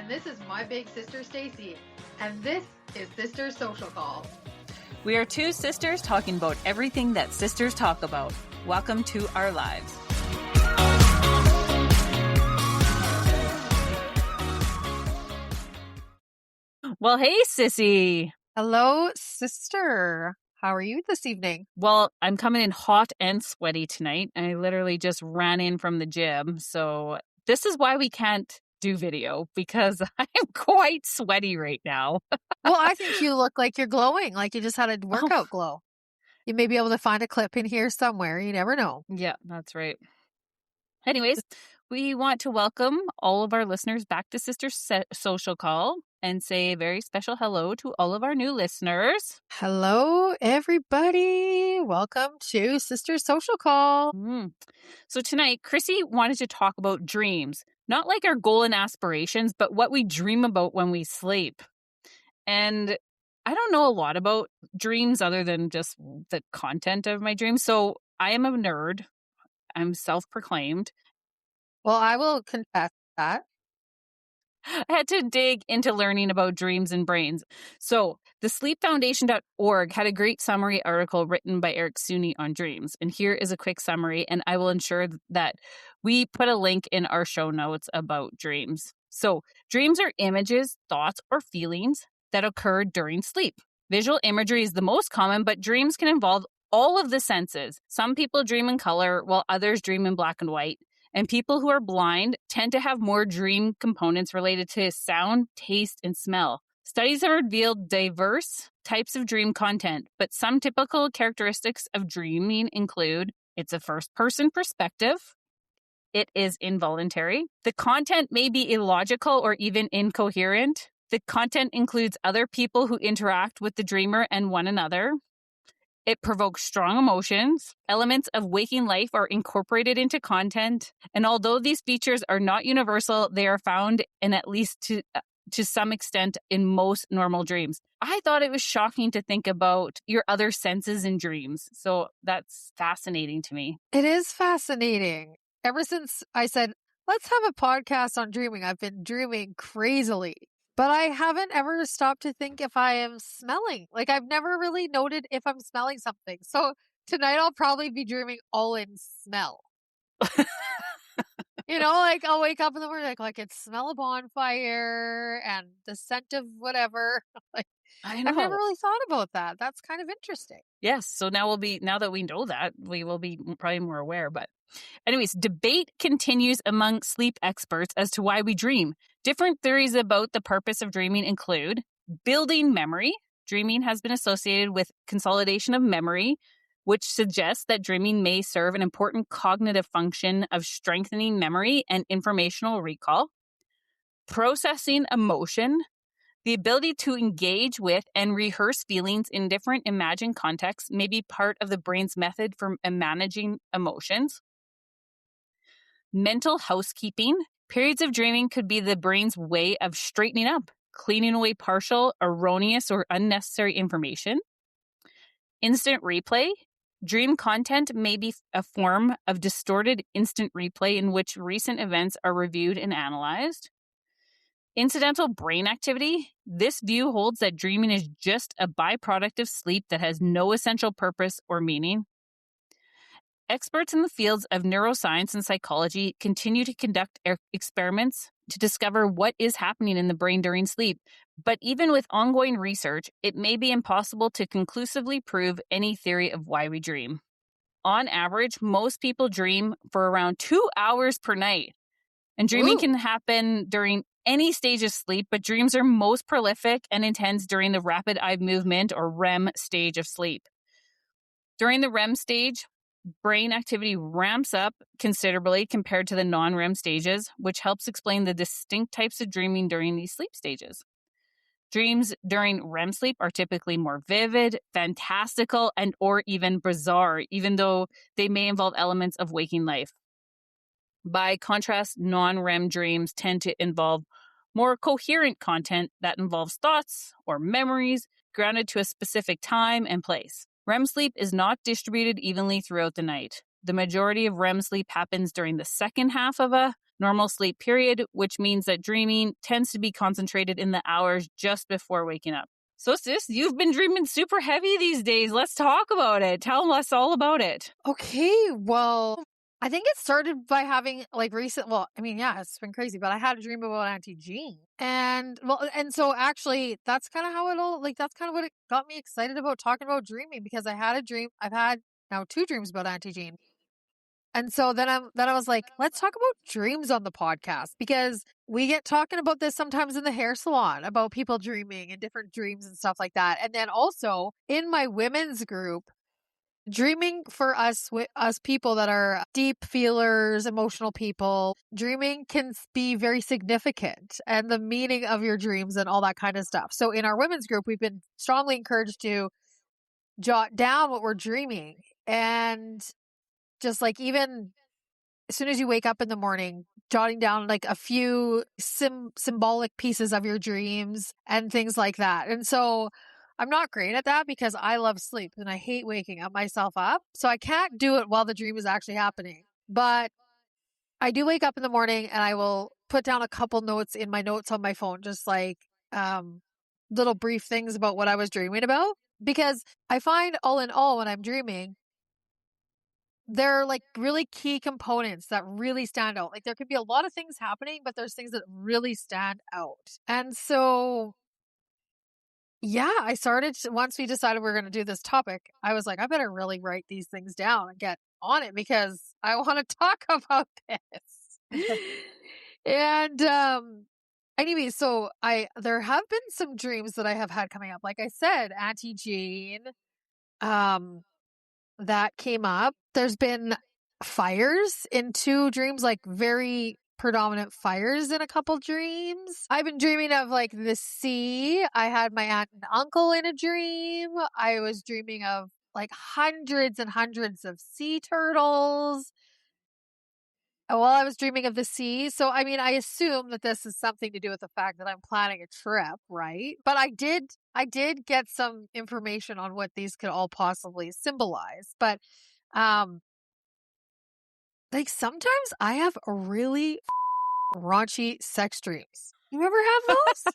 and this is my big sister, Stacey, and this is Sister Social Call. We are two sisters talking about everything that sisters talk about. Welcome to our lives. Well, hey, sissy. Hello, sister. How are you this evening? Well, I'm coming in hot and sweaty tonight. I literally just ran in from the gym. So this is why we can't do video, because I am quite sweaty right now. Well, I think you look like you're glowing, like you just had a workout glow. You may be able to find a clip in here somewhere. You never know. Yeah, that's right. Anyways, we want to welcome all of our listeners back to Sister Social Call and say a very special hello to all of our new listeners. Hello, everybody. Welcome to Sister Social Call. So tonight, Chrissy wanted to talk about dreams, not like our goal and aspirations, but what we dream about when we sleep. And I don't know a lot about dreams other than just the content of my dreams. So I am a nerd. I'm self-proclaimed. Well, I will confess that. I had to dig into learning about dreams and brains. So the sleepfoundation.org had a great summary article written by Eric Suney on dreams. And here is a quick summary, and I will ensure that we put a link in our show notes about dreams. So dreams are images, thoughts, or feelings that occur during sleep. Visual imagery is the most common, but dreams can involve all of the senses. Some people dream in color, while others dream in black and white. And people who are blind tend to have more dream components related to sound, taste, and smell. Studies have revealed diverse types of dream content, but some typical characteristics of dreaming include it's a first-person perspective, it is involuntary, the content may be illogical or even incoherent, the content includes other people who interact with the dreamer and one another, it provokes strong emotions. Elements of waking life are incorporated into content. And although these features are not universal, they are found in at least to some extent in most normal dreams. I thought it was shocking to think about your other senses in dreams. So that's fascinating to me. It is fascinating. Ever since I said, let's have a podcast on dreaming, I've been dreaming crazily. But I haven't ever stopped to think if I am smelling. Like, I've never really noted if I'm smelling something. So tonight I'll probably be dreaming all in smell. Like I'll wake up in the morning, like I can smell a bonfire and the scent of whatever. I know. I've never really thought about that. That's kind of interesting. Yes. So now that we know that, we will be probably more aware. But anyways, debate continues among sleep experts as to why we dream. Different theories about the purpose of dreaming include building memory. Dreaming has been associated with consolidation of memory, which suggests that dreaming may serve an important cognitive function of strengthening memory and informational recall. Processing emotion. The ability to engage with and rehearse feelings in different imagined contexts may be part of the brain's method for managing emotions. Mental housekeeping. Periods of dreaming could be the brain's way of straightening up, cleaning away partial, erroneous, or unnecessary information. Instant replay. Dream content may be a form of distorted instant replay in which recent events are reviewed and analyzed. Incidental brain activity. This view holds that dreaming is just a byproduct of sleep that has no essential purpose or meaning. Experts in the fields of neuroscience and psychology continue to conduct experiments to discover what is happening in the brain during sleep. But even with ongoing research, it may be impossible to conclusively prove any theory of why we dream. On average, most people dream for around 2 hours per night. And dreaming can happen during any stage of sleep, but dreams are most prolific and intense during the rapid eye movement or REM stage of sleep. During the REM stage, brain activity ramps up considerably compared to the non-REM stages, which helps explain the distinct types of dreaming during these sleep stages. Dreams during REM sleep are typically more vivid, fantastical, and or even bizarre, even though they may involve elements of waking life. By contrast, non-REM dreams tend to involve more coherent content that involves thoughts or memories grounded to a specific time and place. REM sleep is not distributed evenly throughout the night. The majority of REM sleep happens during the second half of a normal sleep period, which means that dreaming tends to be concentrated in the hours just before waking up. So sis, you've been dreaming super heavy these days. Let's talk about it. Tell us all about it. Okay, well, I think it started by having it's been crazy, but I had a dream about Auntie Jean. And so actually that's kind of how that's kind of what it got me excited about talking about dreaming, because I had a dream. I've had now 2 dreams about Auntie Jean. And so then I was like, let's talk about dreams on the podcast, because we get talking about this sometimes in the hair salon about people dreaming and different dreams and stuff like that. And then also in my women's group, dreaming for us people that are deep feelers, emotional people, dreaming can be very significant, and the meaning of your dreams and all that kind of stuff. So in our women's group, we've been strongly encouraged to jot down what we're dreaming, and just like even as soon as you wake up in the morning, jotting down like a few symbolic pieces of your dreams and things like that. And so I'm not great at that because I love sleep and I hate waking myself up. So I can't do it while the dream is actually happening. But I do wake up in the morning and I will put down a couple notes in my notes on my phone, just like little brief things about what I was dreaming about. Because I find all in all, when I'm dreaming, there are like really key components that really stand out. Like there could be a lot of things happening, but there's things that really stand out. And so, yeah, once we decided we were going to do this topic, I was like, I better really write these things down and get on it because I want to talk about this. And, anyway, so there have been some dreams that I have had coming up. Like I said, Auntie Jean, that came up. There's been fires in 2 dreams, like very predominant fires in a couple dreams. I've been dreaming of like the sea. I had my aunt and uncle in a dream. I was dreaming of like hundreds and hundreds of sea turtles while I was dreaming of the sea. So, I mean, I assume that this is something to do with the fact that I'm planning a trip, right? But I did get some information on what these could all possibly symbolize. But, like sometimes I have really raunchy sex dreams. You ever have those?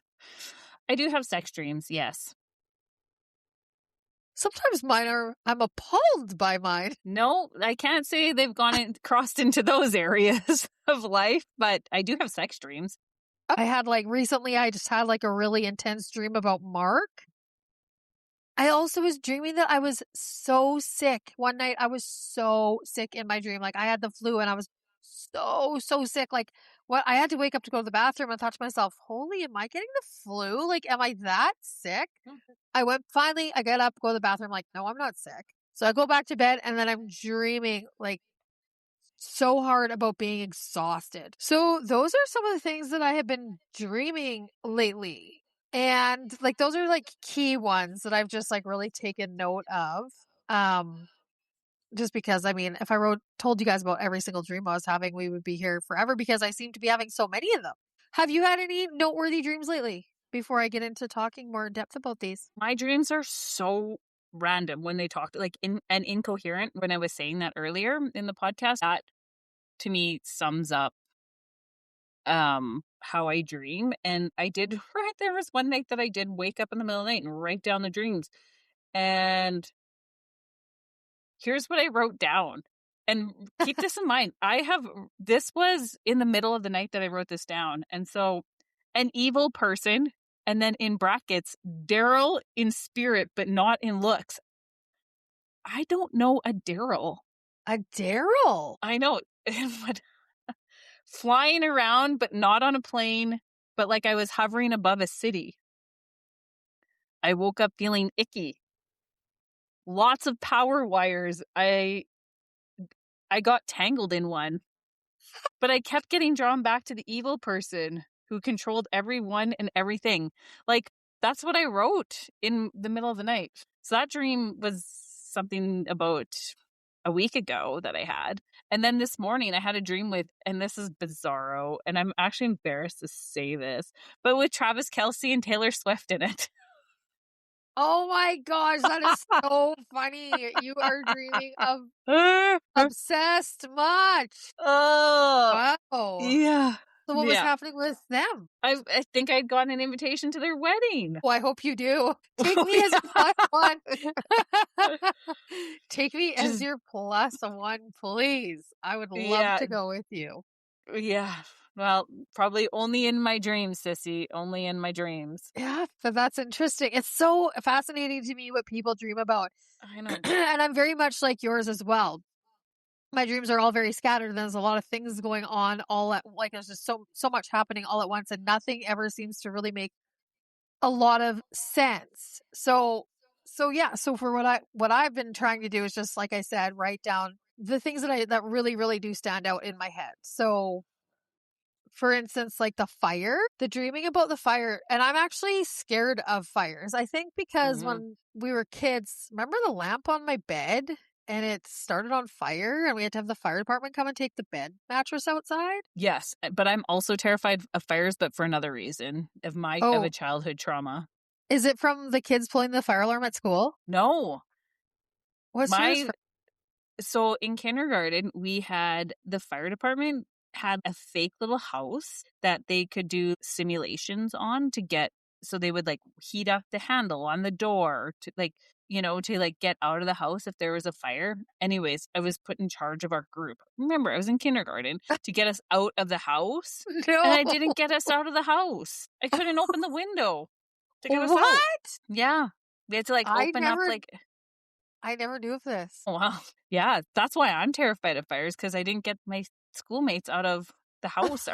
I do have sex dreams, yes. Sometimes I'm appalled by mine. No, I can't say they've crossed into those areas of life, but I do have sex dreams. Recently I just had like a really intense dream about Mark. I also was dreaming that I was so sick. One night I was so sick in my dream. Like I had the flu and I was so sick. Like I had to wake up to go to the bathroom and thought to myself, holy, am I getting the flu? Like, am I that sick? I get up, go to the bathroom, like, no, I'm not sick. So I go back to bed and then I'm dreaming like so hard about being exhausted. So those are some of the things that I have been dreaming lately. And like those are like key ones that I've just like really taken note of. Just because, I mean, if I told you guys about every single dream I was having, we would be here forever because I seem to be having so many of them. Have you had any noteworthy dreams lately before I get into talking more in depth about these? My dreams are so random when they talk, like incoherent. When I was saying that earlier in the podcast, that to me sums up how I dream. And there was one night that I did wake up in the middle of the night and write down the dreams. And here's what I wrote down. And keep this in mind. This was in the middle of the night that I wrote this down. And so an evil person, and then in brackets, Daryl in spirit, but not in looks. I don't know a Daryl. A Daryl? I know. Flying around, but not on a plane, but like I was hovering above a city. I woke up feeling icky. Lots of power wires. I got tangled in one, but I kept getting drawn back to the evil person who controlled everyone and everything. Like, that's what I wrote in the middle of the night. So that dream was something about a week ago that I had. And then this morning I had a dream and this is bizarro, and I'm actually embarrassed to say this, but with Travis Kelce and Taylor Swift in it. Oh my gosh, that is so funny. You are dreaming of obsessed much. Oh, Wow. yeah. So what was happening with them? I think I'd gotten an invitation to their wedding. Well, I hope you do. Take Oh, me as your plus one. Take me as Just, your plus one, please. I would love yeah, to go with you. yeah. Well, probably only in my dreams, sissy. Only in my dreams. Yeah, but that's interesting. It's so fascinating to me what people dream about. I know. And I'm very much like yours as well. My dreams are all very scattered. There's a lot of things going on all at like there's just so much happening all at once and nothing ever seems to really make a lot of sense. So yeah, so for what I've been trying to do is just like I said, write down the things that really really do stand out in my head. So for instance, like the dreaming about the fire, and I'm actually scared of fires. I think because Mhm. when we were kids, remember the lamp on my bed and it started on fire and we had to have the fire department come and take the bed mattress outside? Yes, but I'm also terrified of fires, but for another reason, of a Oh, childhood trauma. is it from the kids pulling the fire alarm at school? No, What's yours my from? so in kindergarten, the fire department had a fake little house that they could do simulations on so they would like heat up the handle on the door to get out of the house if there was a fire. Anyways, I was put in charge of our group. Remember, I was in kindergarten to get us out of the house, and No. I didn't get us out of the house. I couldn't open the window to get us out. What? Yeah. We had to like I open up never like I never knew of this. Wow. Yeah, that's why I'm terrified of fires because I didn't get my schoolmates out of the house,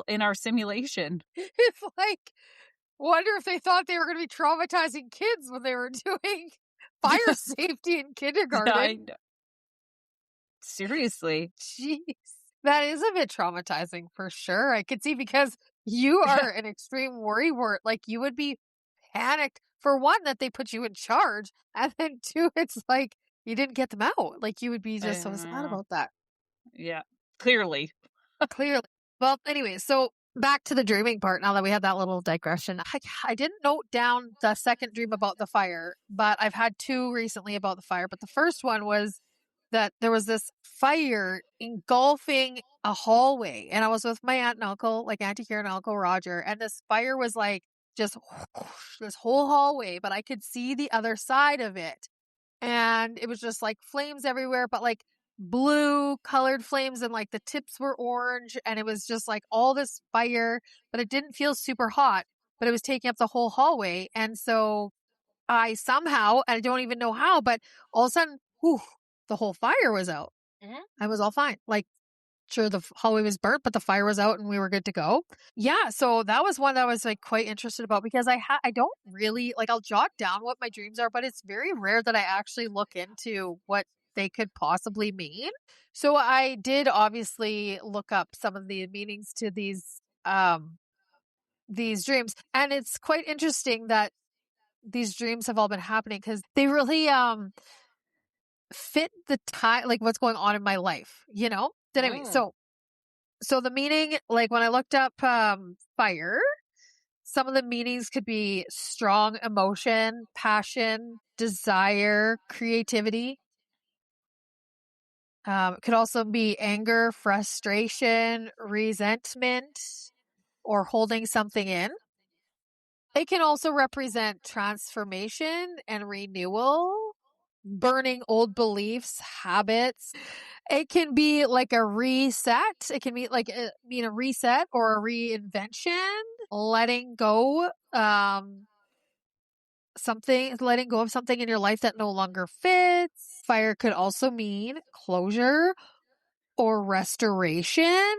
in our simulation. It's like, wonder if they thought they were going to be traumatizing kids when they were doing fire safety in kindergarten. I know. Seriously. Jeez. That is a bit traumatizing for sure. I could see because you are an extreme worrywart. Like you would be panicked for one that they put you in charge, and then two, it's like you didn't get them out. Like you would be just so sad Uh, about that. yeah, clearly. Clearly. Well, anyway, so back to the dreaming part now that we had that little digression. I didn't note down the second dream about the fire, but I've had two recently about the fire. But the first one was that there was this fire engulfing a hallway. And I was with my aunt and uncle, like Auntie Karen and Uncle Roger. And this fire was like just this whole hallway, but I could see the other side of it. And it was just like flames everywhere, but like blue colored flames and like the tips were orange and it was just like all this fire, but it didn't feel super hot, but it was taking up the whole hallway. And so I somehow, and I don't even know how, but all of a sudden, whew, the whole fire was out. I was all fine. Like, sure, the hallway was burnt, but the fire was out and we were good to go. Yeah, so that was one that I was like quite interested about because I don't really like I'll jot down what my dreams are, but it's very rare that I actually look into what they could possibly mean. So I did obviously look up some of the meanings to these dreams, and it's quite interesting that these dreams have all been happening because they really fit the time, like what's going on in my life, you know? But anyway, Mm. so the meaning, like when I looked up fire, some of the meanings could be strong emotion, passion, desire, creativity. It could also be anger, frustration, resentment, or holding something in. It can also represent transformation and renewal, burning old beliefs, habits. It can be like a reset. It can be like mean a reset or a reinvention, letting go letting go of something in your life that no longer fits. Fire could also mean closure or restoration.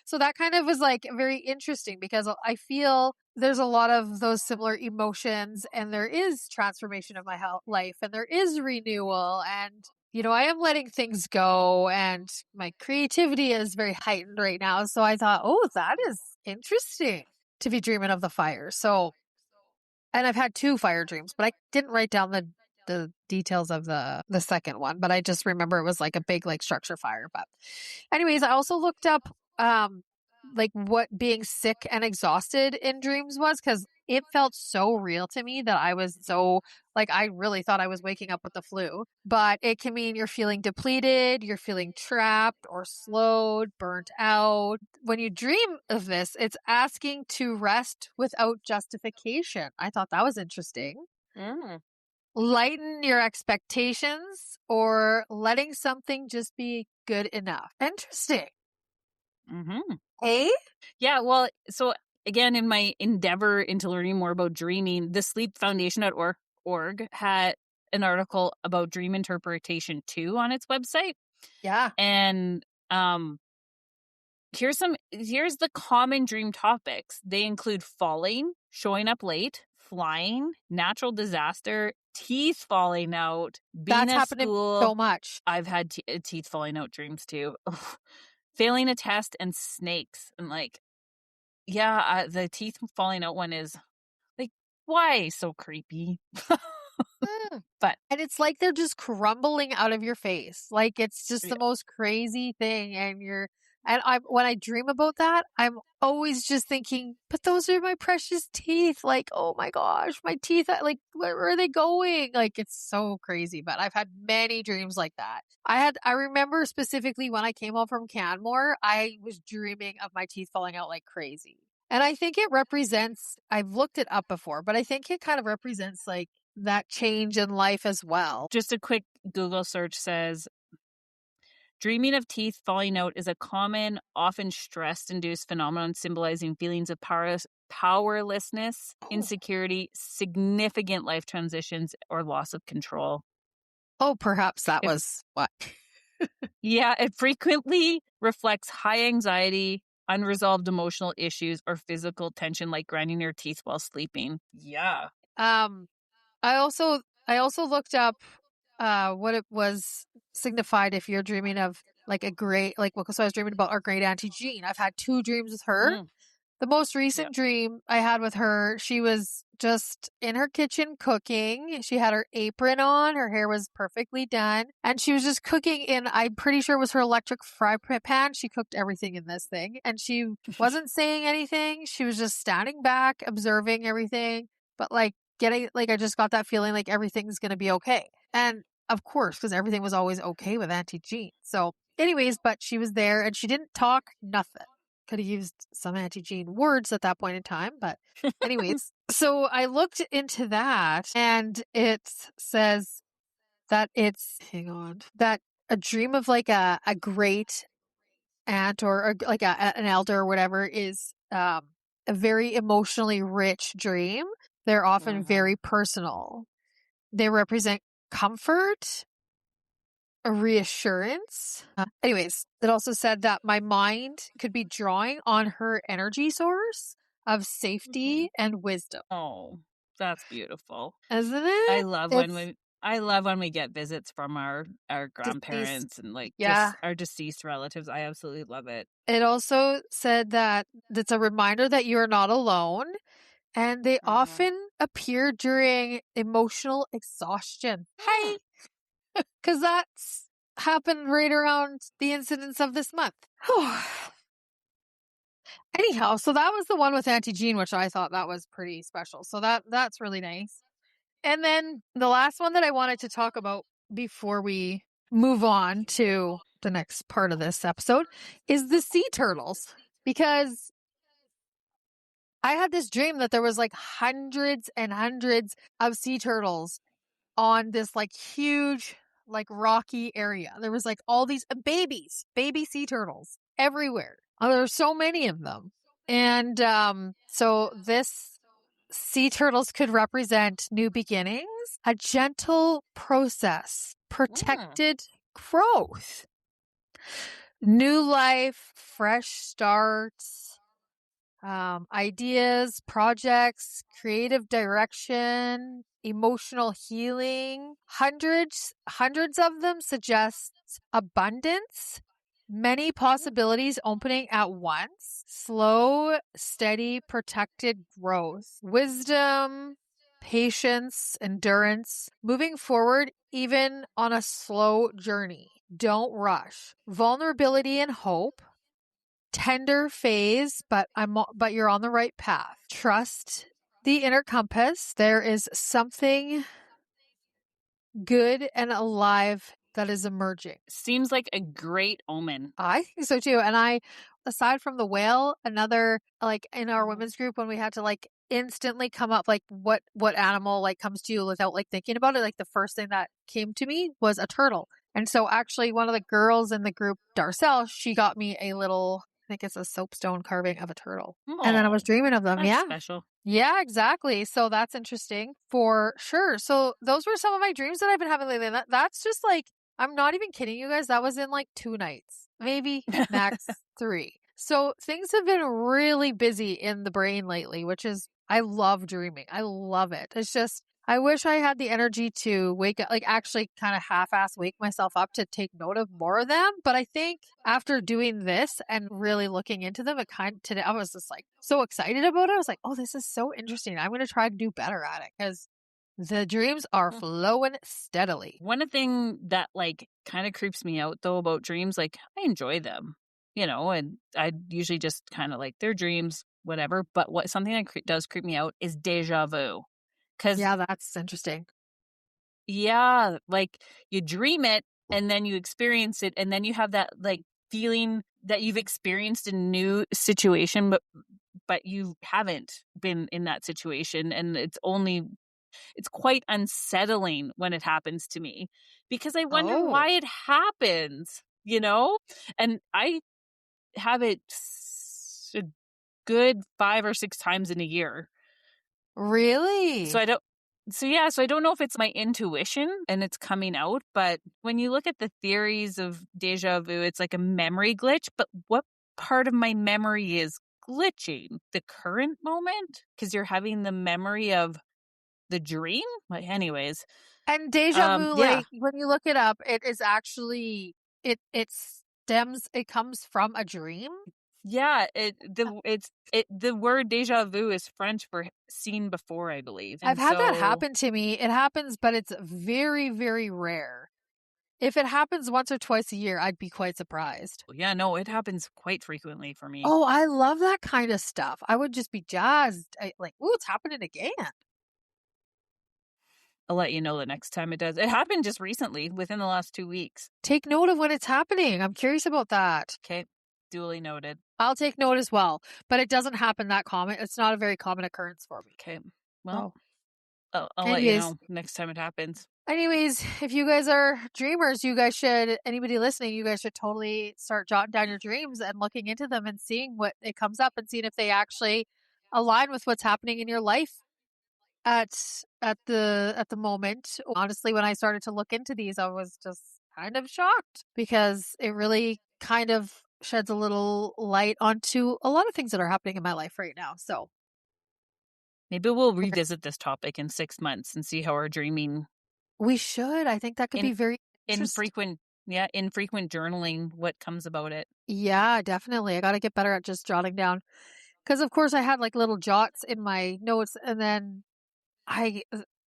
So that kind of was like very interesting because I feel there's a lot of those similar emotions and there is transformation of my life and there is renewal and I am letting things go and my creativity is very heightened right now. So I thought, oh, that is interesting to be dreaming of the fire. So, and I've had two fire dreams, but I didn't write down the details of the second one, but I just remember it was like a big like structure fire. But anyways, I also looked up like what being sick and exhausted in dreams was, because it felt so real to me that I was so like I really thought I was waking up with the flu. But it can mean you're feeling depleted, you're feeling trapped or slowed, burnt out. When you dream of this, it's asking to rest without justification. I thought that was interesting. Lighten your expectations or letting something just be good enough. Interesting. Mm-hmm. Hey? Yeah, well, so again, in my endeavor into learning more about dreaming, the sleepfoundation.org had an article about dream interpretation too on its website. Yeah. And here's the common dream topics. They include falling, showing up late, flying, natural disaster, teeth falling out, being That's at happened to me school. so much. I've had teeth falling out dreams too. Failing a test and snakes. And like, yeah, the teeth falling out one is like, why so creepy? But And it's like they're just crumbling out of your face. Like it's just the most crazy thing. And when I dream about that, I'm always just thinking, but those are my precious teeth. Like, oh my gosh, my teeth, like, where are they going? Like, it's so crazy. But I've had many dreams like that. I remember specifically when I came home from Canmore, I was dreaming of my teeth falling out like crazy. And I think it represents, I've looked it up before, but I think it kind of represents like that change in life as well. just a quick Google search says, dreaming of teeth falling out is a common, often stress-induced phenomenon symbolizing feelings of powerlessness, insecurity, significant life transitions, or loss of control. Oh, perhaps that was what? Yeah, it frequently reflects high anxiety, unresolved emotional issues, or physical tension like grinding your teeth while sleeping. Yeah. I also looked up what it was signified if you're dreaming of like a great like so I was dreaming about our great auntie Jean. I've had 2 dreams with her. The most recent dream I had with her, she was just in her kitchen cooking. She had her apron on, her hair was perfectly done, and she was just cooking in, I'm pretty sure it was her electric fry pan. She cooked everything in this thing, and she wasn't saying anything. She was just standing back, observing everything, but like getting, like, I just got that feeling like everything's going to be okay. And of course, because everything was always okay with Auntie Jean. So anyways, but she was there and she didn't talk nothing. Could have used some Auntie Jean words at that point in time, but anyways. So I looked into that and it says that that a dream of like a great aunt or like an elder or whatever is a very emotionally rich dream. They're often very personal. They represent comfort, a reassurance. Anyways, it also said that my mind could be drawing on her energy source of safety and wisdom. Oh, that's beautiful. Isn't it? I love when we get visits from our grandparents and like just our deceased relatives. I absolutely love it. It also said that it's a reminder that you are not alone, and they often appear during emotional exhaustion. Hi. Because that's happened right around the incidents of this month. Anyhow, so that was the one with Auntie Jean, which I thought that was pretty special. So that's really nice. And then the last one that I wanted to talk about before we move on to the next part of this episode is the sea turtles. Because I had this dream that there was like hundreds and hundreds of sea turtles on this like huge, like rocky area. There was like all these baby sea turtles everywhere. There were so many of them. And so this sea turtles could represent new beginnings, a gentle process, protected growth, new life, fresh starts, ideas, projects, creative direction, emotional healing. Hundreds of them suggest abundance, many possibilities opening at once, slow, steady, protected growth, wisdom, patience, endurance, moving forward even on a slow journey. Don't rush. Vulnerability and hope. tender phase, but but you're on the right path. Trust the inner compass. There is something good and alive that is emerging. Seems like a great omen. I think so too. And aside from the whale, another, like in our women's group, when we had to like instantly come up, like what animal like comes to you without like thinking about it, like the first thing that came to me was a turtle. And so actually one of the girls in the group, Darcel, she got me a little, I think it's a soapstone carving of a turtle. And then I was dreaming of them. That's Yeah. special. Yeah, exactly. So that's interesting for sure. So those were some of my dreams that I've been having lately. And that's just like, I'm not even kidding you guys. That was in like 2 nights, maybe max 3. So things have been really busy in the brain lately, which is, I love dreaming. I love it. It's just, I wish I had the energy to wake up, like actually kind of half-ass wake myself up to take note of more of them. But I think after doing this and really looking into them, today I was just like so excited about it. I was like, oh, this is so interesting. I'm going to try to do better at it because the dreams are flowing steadily. One thing that like kind of creeps me out though about dreams, like I enjoy them, and I usually just kind of like their dreams, whatever. But something that does creep me out is deja vu. Yeah, that's interesting. Yeah, like you dream it and then you experience it and then you have that like feeling that you've experienced a new situation, but you haven't been in that situation, and it's quite unsettling when it happens to me because I wonder why it happens, and I have it a good 5 or 6 times in a year. Really? So I don't know if it's my intuition and it's coming out, but when you look at the theories of deja vu, it's like a memory glitch, but what part of my memory is glitching? The current moment? Because you're having the memory of the dream? Like, anyways. And deja vu, like when you look it up, it is actually, it comes from a dream. Yeah, the word deja vu is French for seen before, I believe. I've had that happen to me. It happens, but it's very, very rare. If it happens once or twice a year, I'd be quite surprised. Yeah, no, it happens quite frequently for me. Oh, I love that kind of stuff. I would just be jazzed. Like, ooh, it's happening again. I'll let you know the next time it does. It happened just recently, within the last 2 weeks. Take note of when it's happening. I'm curious about that. Okay, duly noted. I'll take note as well, but it doesn't happen that common. It's not a very common occurrence for me. Okay, well, I'll let you know next time it happens. Anyways, if you guys are dreamers, anybody listening, you guys should totally start jotting down your dreams and looking into them and seeing what it comes up and seeing if they actually align with what's happening in your life at the moment. Honestly, when I started to look into these, I was just kind of shocked because it really kind of sheds a little light onto a lot of things that are happening in my life right now. So maybe we'll revisit this topic in 6 months and see how our dreaming. We should. I think that could be very infrequent journaling, what comes about it. Yeah, definitely. I got to get better at just jotting down. Because of course I had like little jots in my notes, and then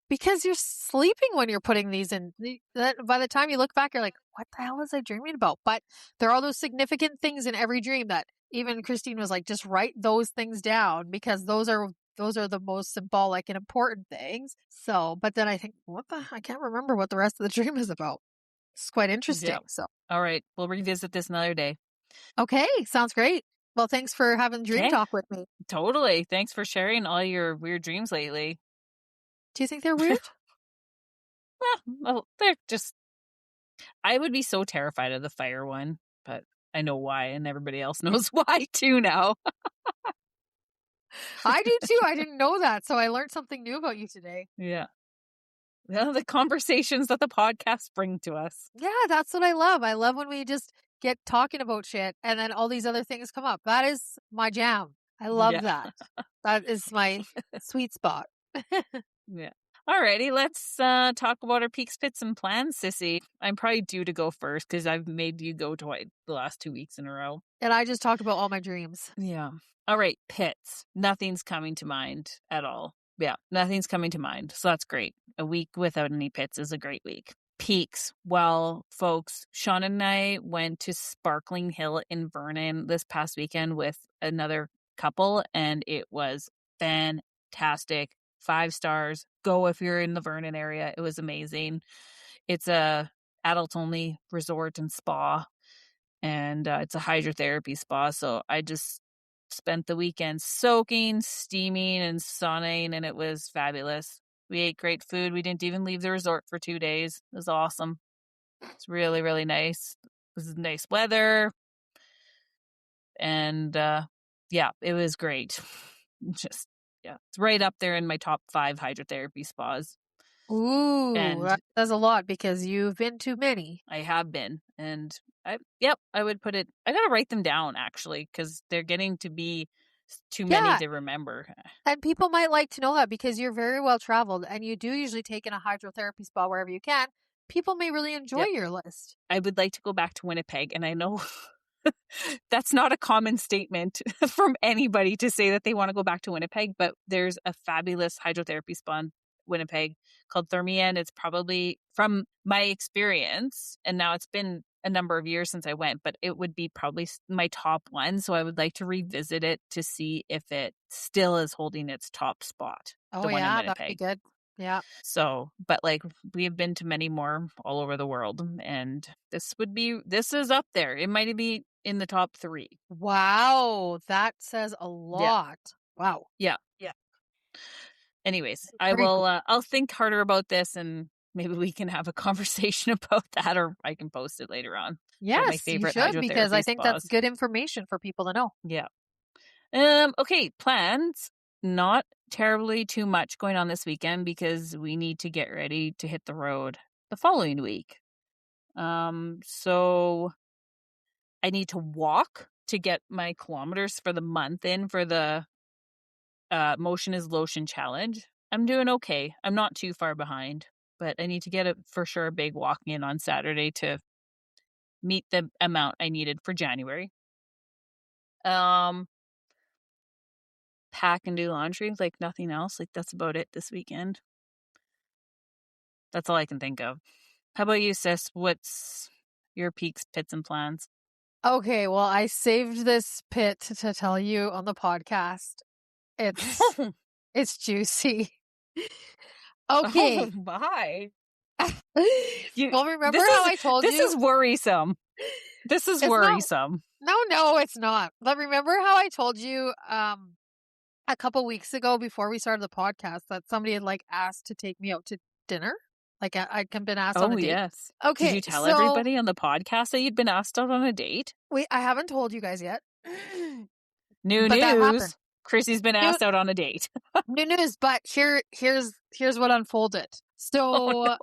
because you're sleeping when you're putting these in, by the time you look back, you're like, what the hell was I dreaming about? But there are those significant things in every dream that even Christine was like, just write those things down because those are the most symbolic and important things. So, but then I think, I can't remember what the rest of the dream is about. It's quite interesting. Yeah. So, all right, we'll revisit this another day. Okay, sounds great. Well, thanks for having dream talk with me. Totally. Thanks for sharing all your weird dreams lately. Do you think they're weird? Well, they're just, I would be so terrified of the fire one, but I know why, and everybody else knows why too now. I do too. I didn't know that. So I learned something new about you today. Yeah. Well, the conversations that the podcasts bring to us. Yeah, that's what I love. I love when we just get talking about shit and then all these other things come up. That is my jam. I love that. That is my sweet spot. Yeah. Alrighty, let's talk about our peaks, pits, and plans, sissy. I'm probably due to go first because I've made you go twice the last 2 weeks in a row. And I just talked about all my dreams. Yeah. All right, pits. Nothing's coming to mind at all. Yeah, nothing's coming to mind. So that's great. A week without any pits is a great week. Peaks. Well, folks, Sean and I went to Sparkling Hill in Vernon this past weekend with another couple, and it was fantastic. 5 stars. Go if you're in the Vernon area. It was amazing. It's a adult only resort and spa, and it's a hydrotherapy spa. So I just spent the weekend soaking, steaming, and sauning, and it was fabulous. We ate great food. We didn't even leave the resort for 2 days. It was awesome. It's really, really nice. It was nice weather. And yeah, it was great. Just, yeah, it's right up there in my top 5 hydrotherapy spas. Ooh, And that says a lot because you've been to many. I have been. And I would put it, I got to write them down actually, because they're getting to be too many to remember. And people might like to know that because you're very well traveled and you do usually take in a hydrotherapy spa wherever you can. People may really enjoy your list. I would like to go back to Winnipeg, and I know that's not a common statement from anybody to say that they want to go back to Winnipeg, but there's a fabulous hydrotherapy spa in Winnipeg called Thermia. It's probably, from my experience, and now it's been a number of years since I went, but it would be probably my top one. So I would like to revisit it to see if it still is holding its top spot. Oh, the one in that'd Winnipeg. be good. Yeah. So, but like, we have been to many more all over the world, and this is up there. It might be in the top 3. Wow. That says a lot. Yeah. Wow. Yeah. Anyways, I'll think harder about this, and maybe we can have a conversation about that, or I can post it later on. Yes, my favorite you should, because I think that's good information for people to know. Yeah. Okay, plans. Not terribly too much going on this weekend because we need to get ready to hit the road the following week. So I need to walk to get my kilometers for the month in for the Motion is Lotion challenge. I'm doing okay. I'm not too far behind, but I need to get for sure a big walk in on Saturday to meet the amount I needed for January. Pack and do laundry, like nothing else. Like, that's about it this weekend. That's all I can think of. How about you, sis? What's your peaks, pits, and plans? Okay, well, I saved this pit to tell you on the podcast. It's juicy. Okay. Oh, bye. Well, remember how I told you? This is worrisome. This is worrisome. No, it's not. But remember how I told you a couple weeks ago before we started the podcast that somebody had like asked to take me out to dinner? Like I'd been asked on a date. Oh, yes. Okay. Did you tell everybody on the podcast that you'd been asked out on a date? Wait, I haven't told you guys yet. New news. Chrissy's been asked out on a date. New news, but here's what unfolded. So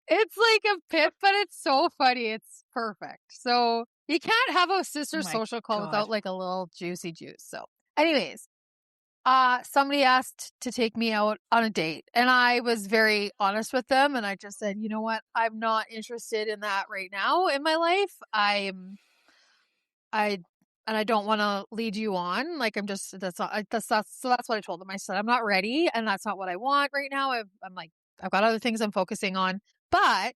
it's like a pit, but it's so funny. It's perfect. So you can't have a sister social call without like a little juicy juice. So anyways, somebody asked to take me out on a date, and I was very honest with them, and I just said, you know what, I'm not interested in that right now in my life. I don't want to lead you on. Like, I'm just, that's what I told them. I said, I'm not ready, and that's not what I want right now. I'm like, I've got other things I'm focusing on. But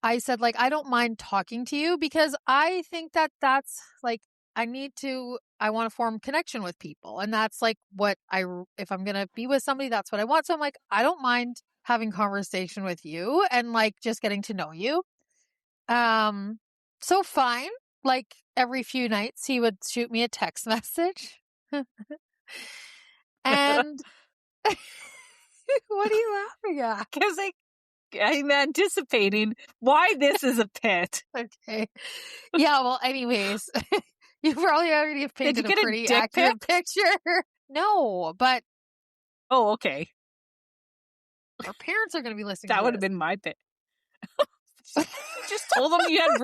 I said, like, I don't mind talking to you because I think that's like, I want to form connection with people. And that's like if I'm going to be with somebody, that's what I want. So I'm like, I don't mind having conversation with you and like just getting to know you. So fine. Like every few nights he would shoot me a text message. And what are you laughing at? Because I'm anticipating why this is a pit. Okay. Yeah, well, anyways, you probably already have painted a pretty accurate picture. No, but... Oh, okay. Our parents are going to be listening That would have been my pit. Just told them you had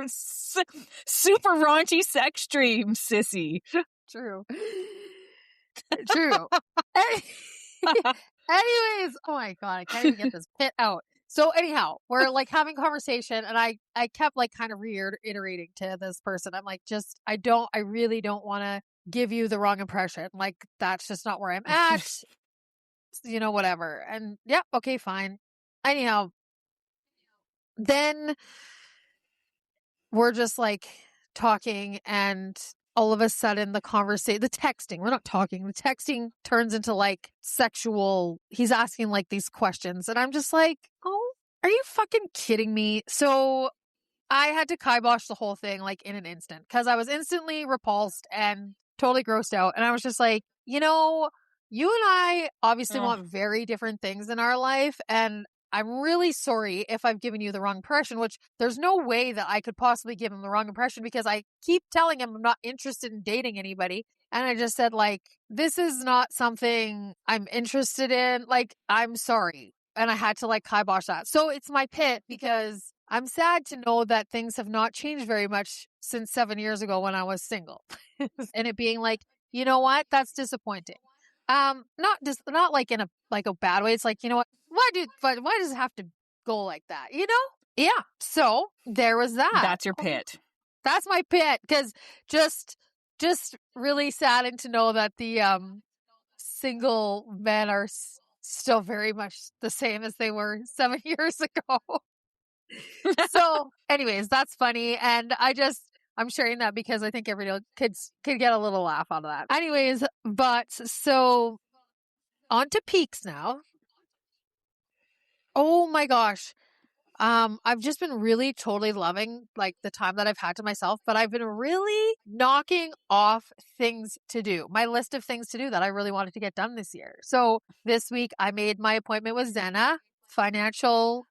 super raunchy sex dreams, sissy. True. Anyways, oh my God, I can't even get this pit out. So anyhow, we're like having conversation, and I kept like kind of reiterating to this person. I'm like, I really don't want to give you the wrong impression. Like, that's just not where I'm at. Whatever. And yeah, okay, fine. Anyhow, then we're just like talking, and all of a sudden the texting, we're not talking, the texting turns into like sexual. He's asking like these questions, and I'm just like, oh, are you fucking kidding me? So I had to kibosh the whole thing like in an instant because I was instantly repulsed and totally grossed out. And I was just like, you and I obviously want very different things in our life. And I'm really sorry if I've given you the wrong impression, which there's no way that I could possibly give him the wrong impression because I keep telling him I'm not interested in dating anybody. And I just said, like, this is not something I'm interested in. Like, I'm sorry. And I had to like kibosh that. So it's my pit because I'm sad to know that things have not changed very much since 7 years ago when I was single. And it being like, you know what? That's disappointing. Not like in a bad way. It's like, you know what? Why does it have to go like that? You know? Yeah. So there was that. That's your pit. That's my pit. Because just really saddened to know that the single men are still very much the same as they were 7 years ago. So anyways, that's funny. And I'm sharing that because I think every kids could get a little laugh out of that. Anyways, but so on to peaks now. Oh my gosh. I've just been really totally loving like the time that I've had to myself, but I've been really knocking off things to do. My list of things to do that I really wanted to get done this year. So this week I made my appointment with Zena, financial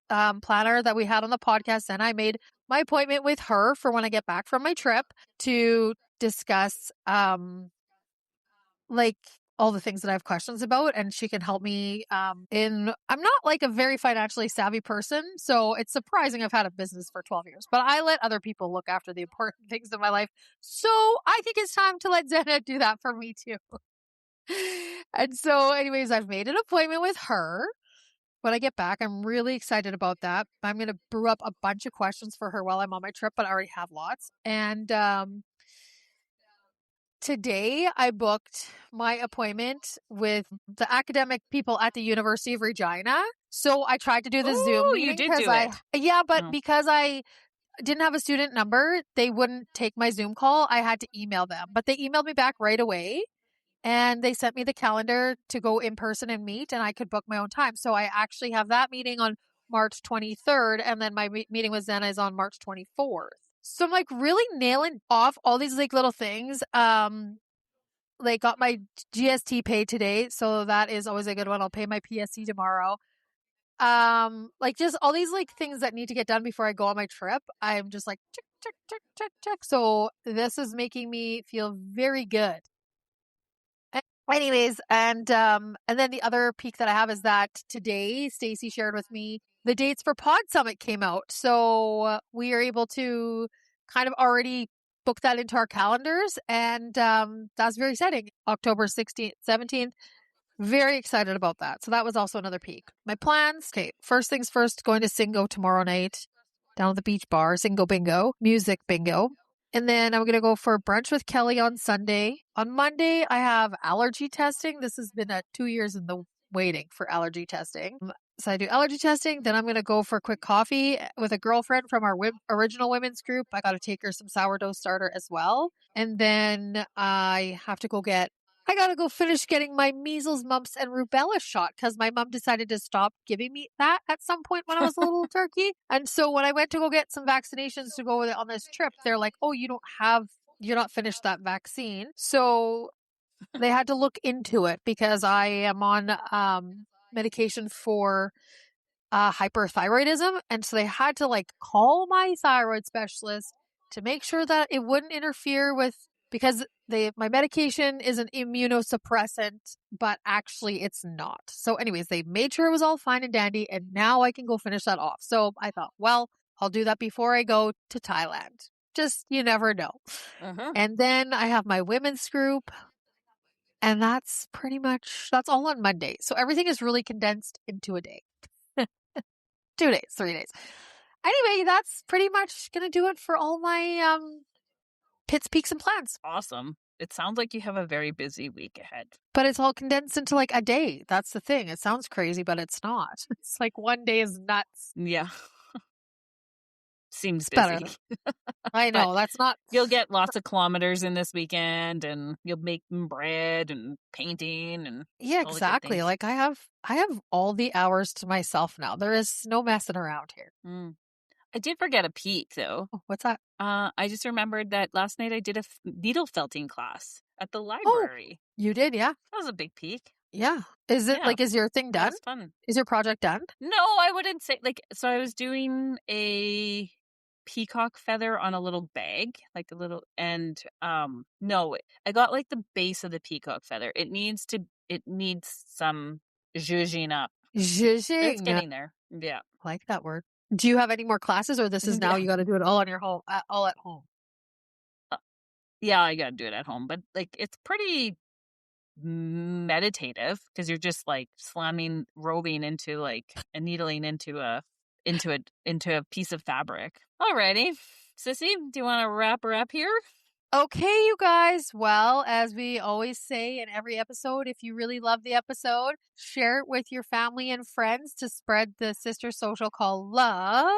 planner that we had on the podcast. And I made my appointment with her for when I get back from my trip to discuss like all the things that I have questions about, and she can help me I'm not like a very financially savvy person, so it's surprising I've had a business for 12 years, but I let other people look after the important things in my life. So I think it's time to let Zena do that for me too. And so anyways, I've made an appointment with her. When I get back, I'm really excited about that. I'm going to brew up a bunch of questions for her while I'm on my trip, but I already have lots. And today I booked my appointment with the academic people at the University of Regina. So I tried to do the Zoom meeting. You did do it. Yeah, but because I didn't have a student number, they wouldn't take my Zoom call. I had to email them, but they emailed me back right away. And they sent me the calendar to go in person and meet, and I could book my own time. So I actually have that meeting on March 23rd, and then my meeting with Zena is on March 24th. So I'm like really nailing off all these like little things. Like got my GST paid today, so that is always a good one. I'll pay my PSC tomorrow. Like just all these like things that need to get done before I go on my trip. I'm just like check, check, check, check, check. So this is making me feel very good. Anyways, and then the other peak that I have is that today Stacey shared with me the dates for Pod Summit came out. So we are able to kind of already book that into our calendars, and that's very exciting. October 16th, 17th. Very excited about that. So that was also another peak. My plans, okay, first things first, going to Singo tomorrow night down at the beach bar, Singo Bingo, music bingo. And then I'm going to go for brunch with Kelly on Sunday. On Monday, I have allergy testing. This has been 2 years in the waiting for allergy testing. So I do allergy testing. Then I'm going to go for a quick coffee with a girlfriend from our original women's group. I got to take her some sourdough starter as well. And then I got to go finish getting my measles, mumps, and rubella shot because my mom decided to stop giving me that at some point when I was a little turkey. And so when I went to go get some vaccinations to go on this trip, they're like, oh, you're not finished that vaccine. So they had to look into it because I am on medication for hyperthyroidism. And so they had to like call my thyroid specialist to make sure that it wouldn't interfere with, because my medication is an immunosuppressant, but actually it's not. So anyways, they made sure it was all fine and dandy, and now I can go finish that off. So I thought, well, I'll do that before I go to Thailand. Just, you never know. And then I have my women's group, and that's all on Monday. So everything is really condensed into a day. 2 days, 3 days. Anyway, that's pretty much going to do it for all my pits, peaks, and plans. Awesome. It sounds like you have a very busy week ahead. But it's all condensed into like a day. That's the thing. It sounds crazy, but it's not. It's like one day is nuts. Yeah. seems better. busy. I know, that's not... You'll get lots of kilometers in this weekend, and you'll make bread and painting and Yeah, all the good exactly. things. Like I have all the hours to myself now. There is no messing around here. I did forget a peek, though. Oh, what's that? I just remembered that last night I did a needle felting class at the Oh, library. you did, yeah? That was a big peek. Yeah. Is it Yeah. like, is your thing That done? was fun. Is your project done? No, I wouldn't say, like, so I was doing a peacock feather on a little bag, like a little, and no, I got like the base of the peacock feather. It needs some zhuzhing up. But it's Zhuzhing. getting there. Yeah. I like that word. Do you have any more classes, or this is now Yeah. you got to do it all on your home, all at home? Yeah, I gotta do it at home, but like it's pretty meditative because you're just like slamming roving into like and needling into a piece of fabric. Alrighty, Sissy, do you want to wrap her up here? Okay, you guys. Well, as we always say in every episode, if you really love the episode, share it with your family and friends to spread the sister social call love.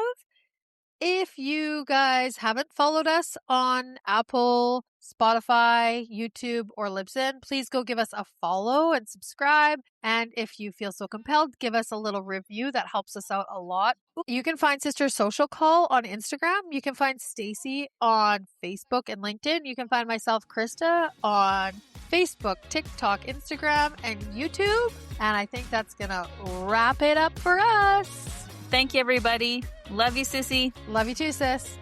If you guys haven't followed us on Apple, Spotify, YouTube, or Libsyn, please go give us a follow and subscribe. And if you feel so compelled, give us a little review. That helps us out a lot. You can find Sister Social Call on Instagram. You can find Stacey on Facebook and LinkedIn. You can find myself, Krista, on Facebook, TikTok, Instagram, and YouTube. And I think that's going to wrap it up for us. Thank you, everybody. Love you, Sissy. Love you too, sis.